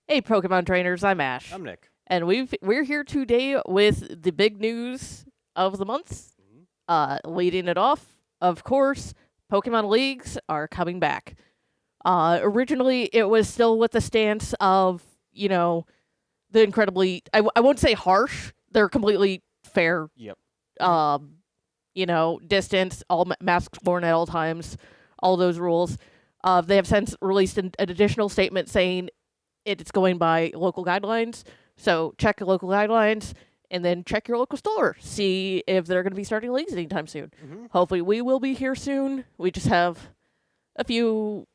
Hey, Pokemon trainers, I'm Ash, I'm Nick. and we're here today with the big news of the month. Leading it off, of course, Pokemon leagues are coming back. Originally, it was still with the stance of the incredibly I won't say harsh. They're completely fair. Yep. Um, distance, all masks worn at all times, all those rules. They have since released an additional statement saying it's going by local guidelines. So check your local guidelines and then check your local store. See if they're going to be starting leagues anytime soon. Hopefully we will be here soon. We just have a few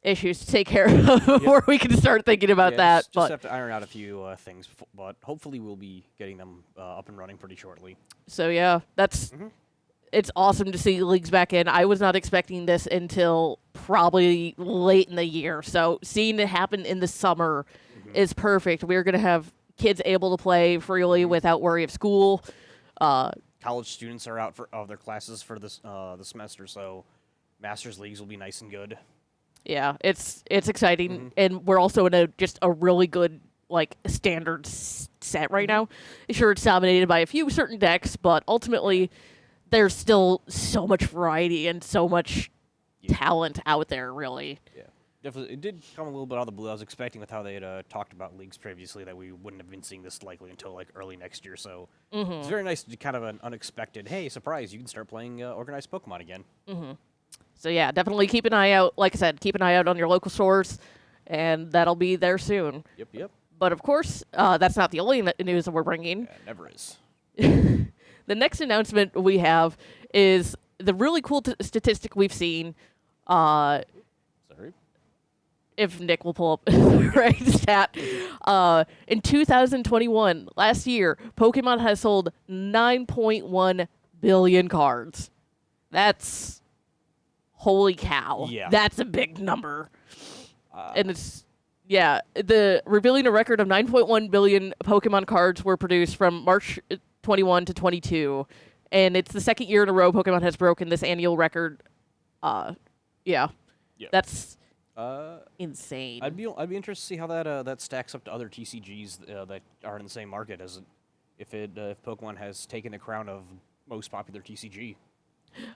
issues to take care of before we can start thinking about that. Just have to iron out a few things, but hopefully we'll be getting them up and running pretty shortly. So yeah, it's awesome to see leagues back in. I was not expecting this until probably late in the year. So seeing it happen in the summer is perfect. We're going to have kids able to play freely without worry of school. College students are out of their classes for this the semester, so Masters leagues will be nice and good. Yeah, it's exciting, and we're also in a really good standard set right now. Sure, it's dominated by a few certain decks, but ultimately there's still so much variety and so much talent out there, really. Yeah, definitely. It did come a little bit out of the blue. I was expecting with how they had talked about leagues previously that we wouldn't have been seeing this likely until early next year. So it's very nice to kind of an unexpected, hey, surprise, you can start playing organized Pokemon again. So yeah, definitely keep an eye out. Like I said, keep an eye out on your local stores, and that'll be there soon. Yep. But of course, that's not the only news that we're bringing. Yeah, never is. The next announcement we have is the really cool statistic we've seen. Sorry. If Nick will pull up the right stat. In 2021, last year, Pokemon has sold 9.1 billion cards. That's holy cow. Yeah. That's a big number. And revealing a record of 9.1 billion Pokemon cards were produced from March 21 to 22, and it's the second year in a row Pokemon has broken this annual record. That's insane. I'd be interested to see how that stacks up to other TCGs that are in the same market as if Pokemon has taken the crown of most popular TCG,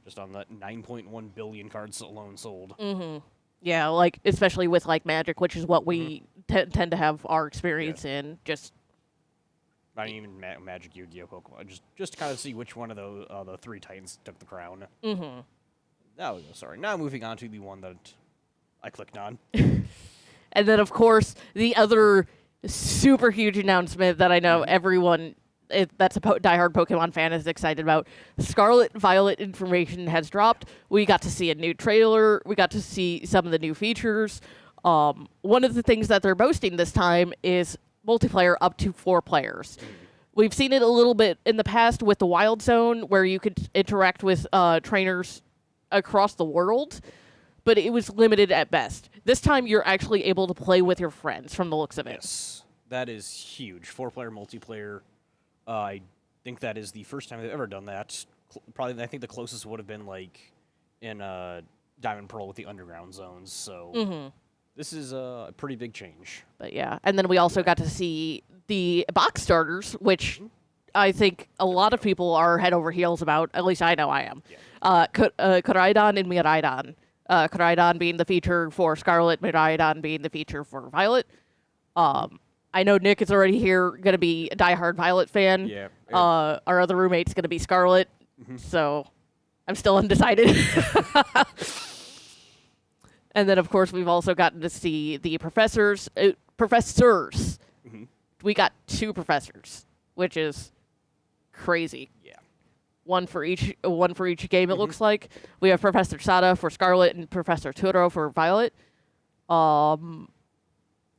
just on that 9.1 billion cards alone sold. Yeah, especially with Magic, which is what we tend to have our experience in. Just not even Magic, Yu-Gi-Oh, Pokemon. Just to kind of see which one of the three Titans took the crown. Now moving on to the one that I clicked on. And then, of course, the other super huge announcement that I know everyone that's a diehard Pokemon fan is excited about. Scarlet Violet information has dropped. We got to see a new trailer. We got to see some of the new features. One of the things that they're boasting this time is multiplayer up to 4 players. We've seen it a little bit in the past with the Wild Zone, where you could interact with trainers across the world, but it was limited at best. This time, you're actually able to play with your friends from the looks of it. Yes, that is huge. 4-player multiplayer. I think that is the first time they've ever done that. Probably, I think the closest would have been in Diamond Pearl with the underground zones. So this is a pretty big change. But yeah, and then we also got to see the box starters, which I think a lot of people are head over heels about. At least I know I am. Yeah. Koraidon and Miraidon. Koraidon being the feature for Scarlet, Miraidon being the feature for Violet. I know Nick is already here, going to be a diehard Violet fan. Yeah. Our other roommate's going to be Scarlet, so I'm still undecided. And then, of course, we've also gotten to see the professors. We got 2 professors, which is crazy. Yeah. One for each game, it looks like. We have Professor Sada for Scarlet and Professor Turo for Violet.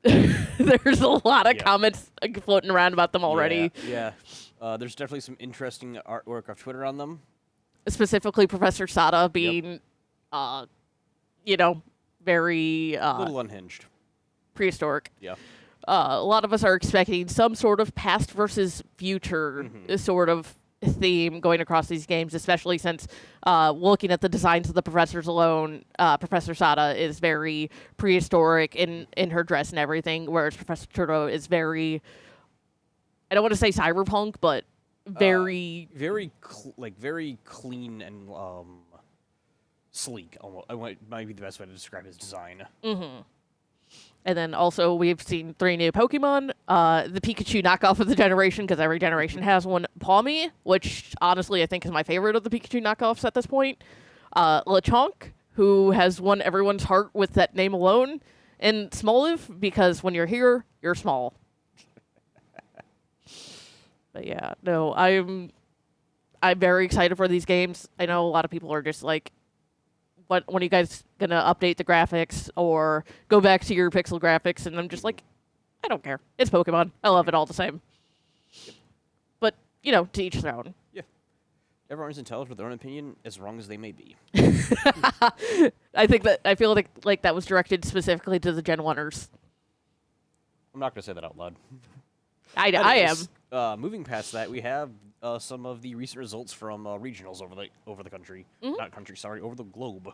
There's a lot of comments floating around about them already. Yeah. There's definitely some interesting artwork of Twitter on them. Specifically, Professor Sada being, very little unhinged, prehistoric. Yeah. A lot of us are expecting some sort of past versus future sort of theme going across these games, especially since looking at the designs of the professors alone, Professor Sada is very prehistoric in her dress and everything, whereas Professor Turtle is very, I don't want to say cyberpunk, but very very clean and sleek. Almost, might be the best way to describe his design. Mm-hmm. And then also we've seen 3 new Pokemon. The Pikachu knockoff of the generation, because every generation has one. Pawmi, which honestly I think is my favorite of the Pikachu knockoffs at this point. Lechonk, who has won everyone's heart with that name alone. And Smoliv, because when you're here, you're small. But yeah, no, I'm very excited for these games. I know a lot of people are just like, when are you guys going to update the graphics or go back to your pixel graphics? And I'm just like, I don't care. It's Pokemon. I love it all the same. Yep. But, to each their own. Yeah. Everyone's entitled to their own opinion, as wrong as they may be. I feel like that was directed specifically to the Gen 1ers. I'm not going to say that out loud. I am. Moving past that, we have some of the recent results from regionals over the country. Not country, sorry, over the globe.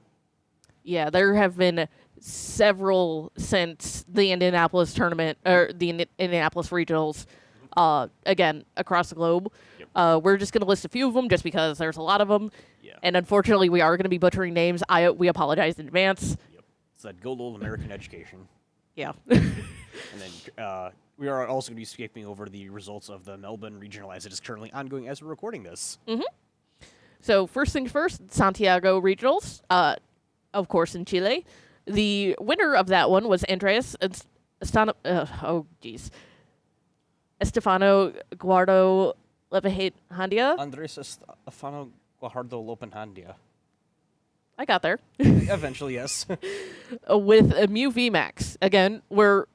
Yeah, there have been several since the Indianapolis tournament, or the Indianapolis regionals, again, across the globe. Yep. We're just going to list a few of them just because there's a lot of them. Yeah. And unfortunately, we are going to be butchering names. We apologize in advance. Yep. It's that good old American education. Yeah. And then we are also going to be skipping over the results of the Melbourne regional as it is currently ongoing as we're recording this. Mm-hmm. So first things first, Santiago regionals, of course in Chile. The winner of that one was Andreas Estefano Guardo Levahandia. Andres Estefano Guajardo Lopenhandia. I got there. Eventually, yes. With a Mew VMAX. Again, we're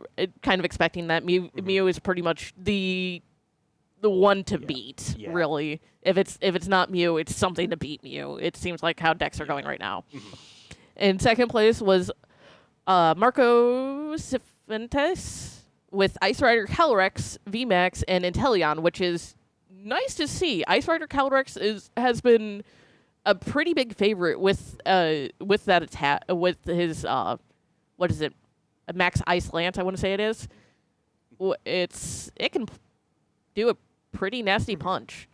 kind of expecting that. Mew is pretty much the one to beat, really. If it's not Mew, it's something to beat Mew. It seems like how decks are going right now. Mm-hmm. In second place was Marco Cifuentes with Ice Rider Calyrex, VMAX, and Inteleon, which is nice to see. Ice Rider Calyrex has been a pretty big favorite with that attack, with his what is it, a Max Ice Lance, I want to say it is. It can do a pretty nasty punch.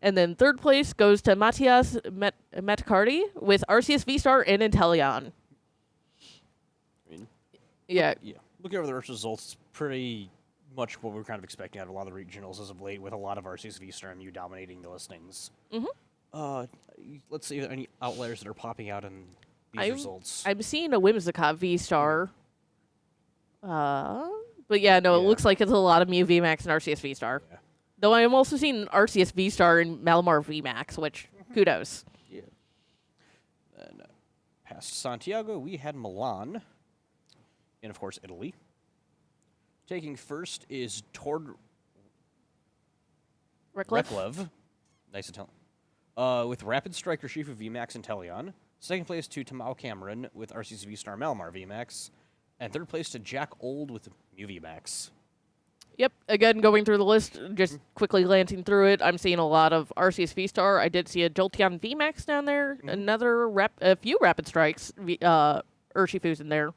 And then third place goes to Matias Metacardi with Arceus V-Star and Inteleon. Yeah. Looking over the results, it's pretty much what we're kind of expecting out of a lot of the regionals as of late, with a lot of Arceus V-Star and Mew dominating the listings. Mm-hmm. Let's see if there are any outliers that are popping out in these results. I'm seeing a Whimsicott V-Star. But yeah, no, it looks like it's a lot of Mew VMAX and Arceus V-Star. Yeah. Though I am also seeing Arceus V-Star and Malamar VMAX, which, kudos. Yeah. And past Santiago, we had Milan. And, of course, Italy. Taking first is Tord Reklev. Nice Italian. With Rapid Strike Urshifu VMAX and Inteleon. Second place to Tamao Cameron with Arceus V-Star Malamar VMAX. And third place to Jack Old with Mew VMAX. Yep, again, going through the list, just quickly glancing through it, I'm seeing a lot of Arceus V-Star. I did see a Jolteon VMAX down there, a few Rapid Strikes, Urshifus in there.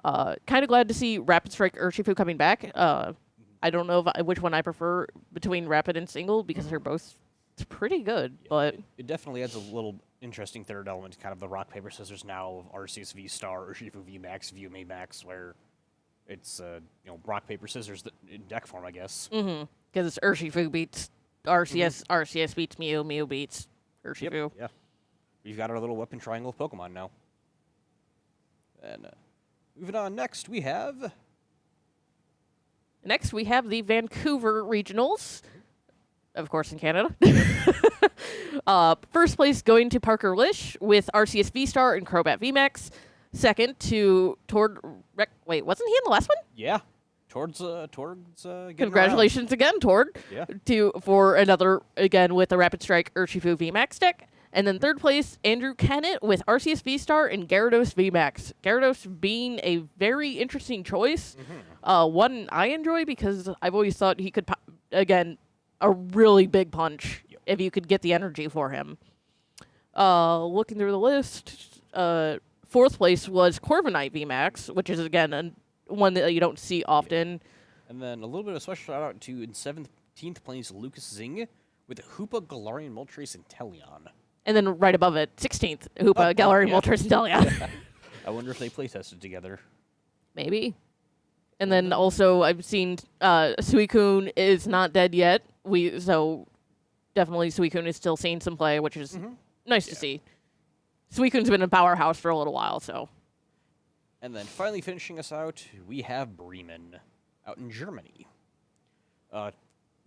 Kind of glad to see Rapid Strike Urshifu coming back. I don't know which one I prefer between Rapid and Single, because they're both pretty good. Yeah, but it definitely adds a little interesting third element to kind of the rock, paper, scissors now of Arceus V-Star, Urshifu VMAX, View Max, where it's rock, paper, scissors in deck form, I guess. Mm-hmm. Because Urshifu beats Arceus, Arceus beats Mew, Mew beats Urshifu. Yep, yeah. We've got our little weapon triangle of Pokemon now. And moving on, next we have the Vancouver Regionals. Of course, in Canada. First place going to Parker Lish with Arceus V-Star and Crobat VMAX. Second to Tord. Wait, wasn't he in the last one? Yeah. Tord's congratulations again, Tord. Yeah. For another, again, with the Rapid Strike Urshifu VMAX deck. And then third place, Andrew Kennett with Arceus V-Star and Gyarados VMAX. Gyarados being a very interesting choice. Mm-hmm. One I enjoy because I've always thought he could, again, a really big punch Yep. if you could get the energy for him. Looking through the list, fourth place was Corviknight VMAX, which is again one that you don't see often. And then a little bit of special shout out to in 17th place Lucas Zing with Hoopa, Galarian, Moltres, and Teleon. And then right above it, 16th, Hoopa, Galarian, yeah. Moltres, and Teleon. I wonder if they play tested together. Maybe. And then also I've seen Suicune is not dead yet. So definitely Suicune is still seeing some play, which is nice to see. Suicune's been a powerhouse for a little while, so. And then finally finishing us out, we have Bremen out in Germany.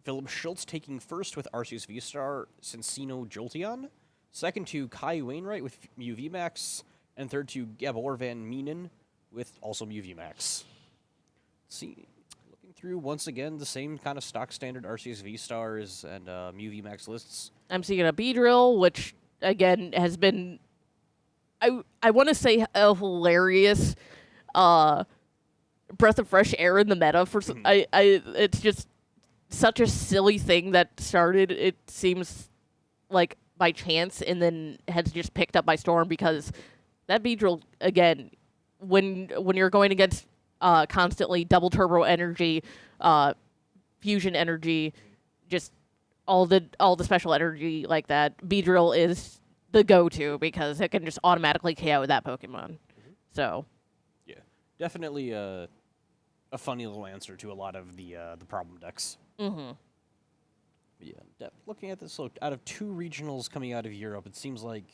Philip Schultz taking first with Arceus V-Star, Sensino Jolteon. Second to Kai Wainwright with Mew VMAX. And third to Gabor Van Meenen with also Mew VMAX. See, looking through once again the same kind of stock standard Arceus V-Stars and Mew VMAX lists. I'm seeing a Beedrill, which again has been, I want to say a hilarious breath of fresh air in the meta for it's just such a silly thing that started, it seems like by chance, and then has just picked up by storm, because that Beedrill, again, when you're going against constantly double turbo energy, fusion energy, just all the special energy like that, Beedrill is the go-to because it can just automatically KO that Pokemon. So, yeah, definitely a funny little answer to a lot of the problem decks. Yeah, looking at this, look, out of 2 regionals coming out of Europe, it seems like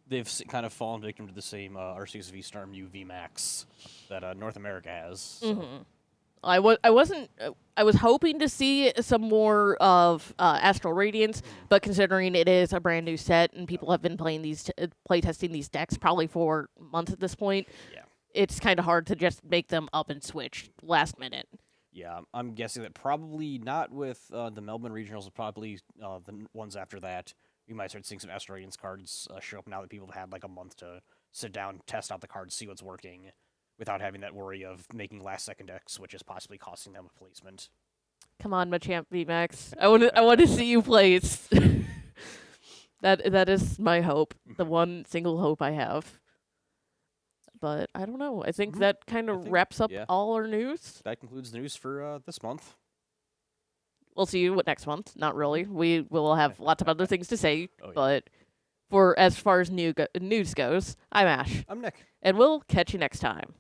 they've kind of fallen victim to the same Arceus V-Star Mew VMAX that North America has. So. I was hoping to see some more of Astral Radiance, but considering it is a brand new set and people have been playing playtesting these decks probably for months at this point, it's kind of hard to just make them up and switch last minute. Yeah, I'm guessing that probably not with the Melbourne regionals, probably the ones after that. We might start seeing some Astral Radiance cards show up now that people have had like a month to sit down, test out the cards, see what's working, without having that worry of making last-second deck switches, possibly costing them a placement. Come on, Machamp VMAX. I want to see you place. That is my hope. The one single hope I have. But I don't know. I think that kind of wraps up all our news. That concludes the news for this month. We'll see you next month. Not really. We will have lots of other things to say. Oh, yeah. But as far as news goes, I'm Ash. I'm Nick. And we'll catch you next time.